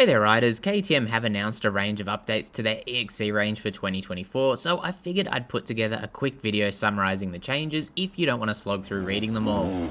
Hey there riders, KTM have announced a range of updates to their EXC range for 2024, so I figured I'd put together a quick video summarising the changes if you don't want to slog through reading them all.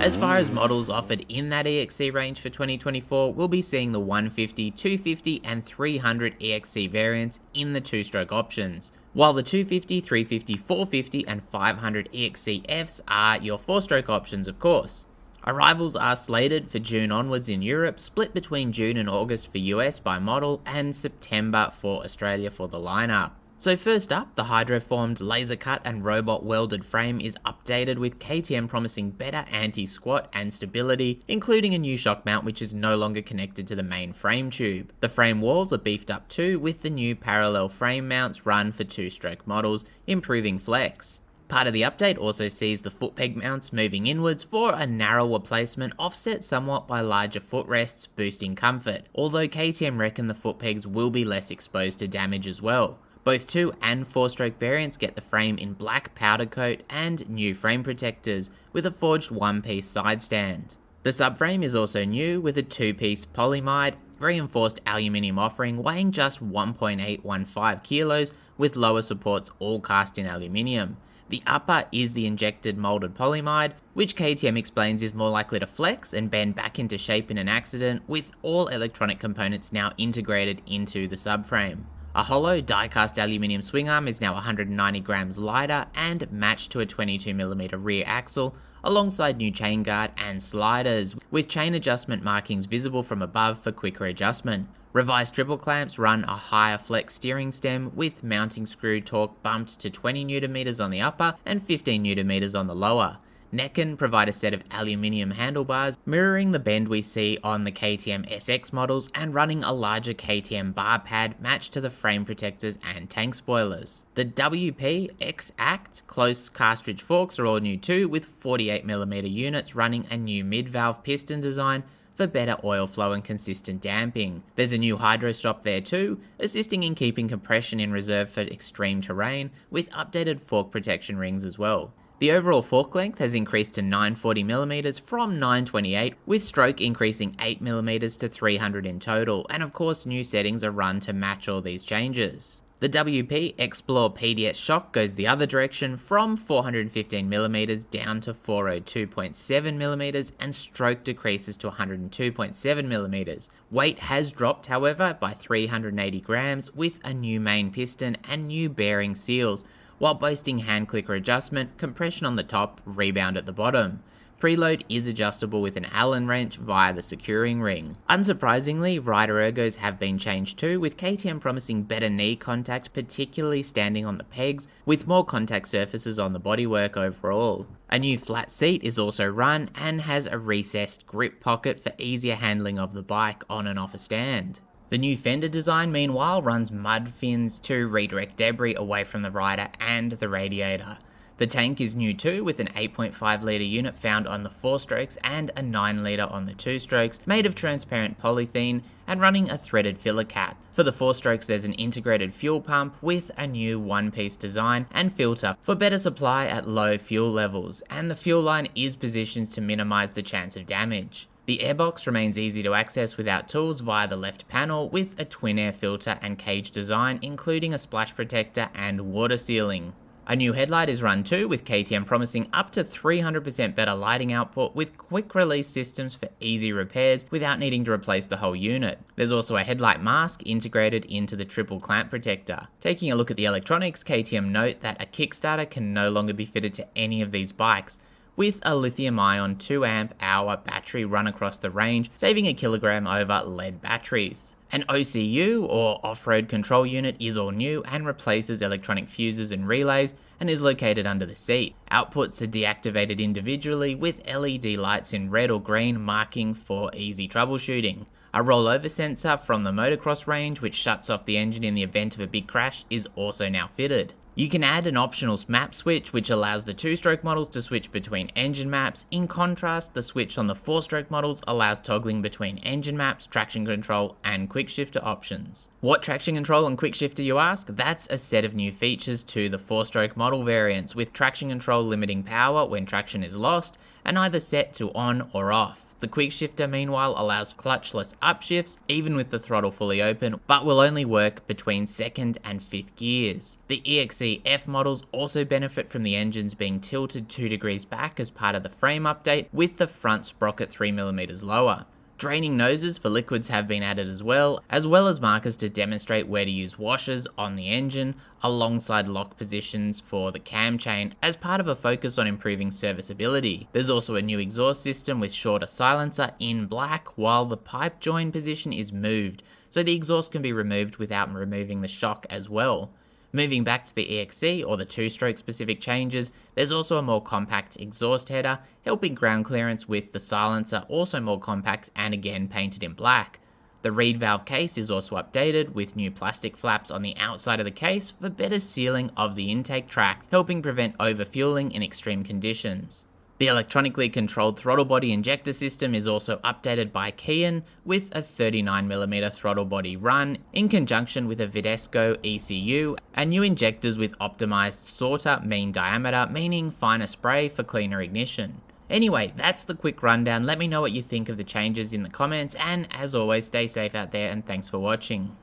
As far as models offered in that EXC range for 2024, we'll be seeing the 150, 250 and 300 EXC variants in the two-stroke options, while the 250, 350, 450 and 500 EXC-Fs are your four-stroke options of course. Arrivals are slated for June onwards in Europe, split between June and August for US by model and September for Australia for the lineup. So first up, the hydroformed, laser cut and robot welded frame is updated with KTM promising better anti-squat and stability, including a new shock mount which is no longer connected to the main frame tube. The frame walls are beefed up too, with the new parallel frame mounts run for two-stroke models, improving flex. Part of the update also sees the foot peg mounts moving inwards for a narrower placement, offset somewhat by larger footrests, boosting comfort, although KTM reckon the foot pegs will be less exposed to damage as well. Both 2 and 4-stroke variants get the frame in black powder coat and new frame protectors with a forged one-piece side stand. The subframe is also new with a 2-piece polyimide reinforced aluminium offering weighing just 1.815 kilos with lower supports all cast in aluminium. The upper is the injected molded polyimide, which KTM explains is more likely to flex and bend back into shape in an accident, with all electronic components now integrated into the subframe. A hollow die-cast aluminium swing arm is now 190 grams lighter and matched to a 22mm rear axle, alongside new chain guard and sliders, with chain adjustment markings visible from above for quicker adjustment. Revised triple clamps run a higher flex steering stem, with mounting screw torque bumped to 20Nm on the upper and 15Nm on the lower. Necken provide a set of aluminium handlebars, mirroring the bend we see on the KTM SX models and running a larger KTM bar pad matched to the frame protectors and tank spoilers. The WP X-Act close cartridge forks are all new too, with 48mm units running a new mid-valve piston design for better oil flow and consistent damping. There's a new hydro stop there too, assisting in keeping compression in reserve for extreme terrain, with updated fork protection rings as well. The overall fork length has increased to 940mm from 928, with stroke increasing 8mm to 300 in total, and of course new settings are run to match all these changes. The WP Explore PDS shock goes the other direction from 415mm down to 402.7mm, and stroke decreases to 102.7mm. Weight has dropped however by 380 grams with a new main piston and new bearing seals, while boasting hand clicker adjustment, compression on the top, rebound at the bottom. Preload is adjustable with an Allen wrench via the securing ring. Unsurprisingly, rider ergos have been changed too, with KTM promising better knee contact, particularly standing on the pegs, with more contact surfaces on the bodywork overall. A new flat seat is also run and has a recessed grip pocket for easier handling of the bike on and off a stand. The new fender design meanwhile runs mud fins to redirect debris away from the rider and the radiator. The tank is new too, with an 8.5 litre unit found on the 4-strokes and a 9 litre on the 2-strokes, made of transparent polythene and running a threaded filler cap. For the 4-strokes there's an integrated fuel pump with a new one-piece design and filter for better supply at low fuel levels, and the fuel line is positioned to minimise the chance of damage. The airbox remains easy to access without tools via the left panel, with a twin air filter and cage design, including a splash protector and water sealing. A new headlight is run too, with KTM promising up to 300% better lighting output with quick release systems for easy repairs without needing to replace the whole unit. There's also a headlight mask integrated into the triple clamp protector. Taking a look at the electronics, KTM note that a Kickstarter can no longer be fitted to any of these bikes, with a lithium-ion 2Ah battery run across the range, saving a kilogram over lead batteries. An OCU, or off-road control unit, is all new and replaces electronic fuses and relays and is located under the seat. Outputs are deactivated individually with LED lights in red or green marking for easy troubleshooting. A rollover sensor from the motocross range, which shuts off the engine in the event of a big crash, is also now fitted. You can add an optional map switch which allows the 2-stroke models to switch between engine maps. In contrast, the switch on the 4-stroke models allows toggling between engine maps, traction control, and quick shifter options. What traction control and quick shifter, you ask? That's a set of new features to the 4-stroke model variants, with traction control limiting power when traction is lost and either set to on or off. The quick shifter meanwhile allows clutchless upshifts even with the throttle fully open, but will only work between 2nd and 5th gears. The EXC-F models also benefit from the engines being tilted 2 degrees back as part of the frame update, with the front sprocket 3mm lower. Draining noses for liquids have been added as well as markers to demonstrate where to use washers on the engine, alongside lock positions for the cam chain as part of a focus on improving serviceability. There's also a new exhaust system with shorter silencer in black, while the pipe join position is moved, so the exhaust can be removed without removing the shock as well. Moving back to the EXC, or the 2-stroke specific changes, there's also a more compact exhaust header, helping ground clearance, with the silencer also more compact and again painted in black. The reed valve case is also updated, with new plastic flaps on the outside of the case for better sealing of the intake track, helping prevent overfueling in extreme conditions. The electronically controlled throttle body injector system is also updated by Kian, with a 39mm throttle body run in conjunction with a Videsco ECU and new injectors with optimized sorter mean diameter, meaning finer spray for cleaner ignition. Anyway, that's the quick rundown. Let me know what you think of the changes in the comments, and as always, stay safe out there and thanks for watching.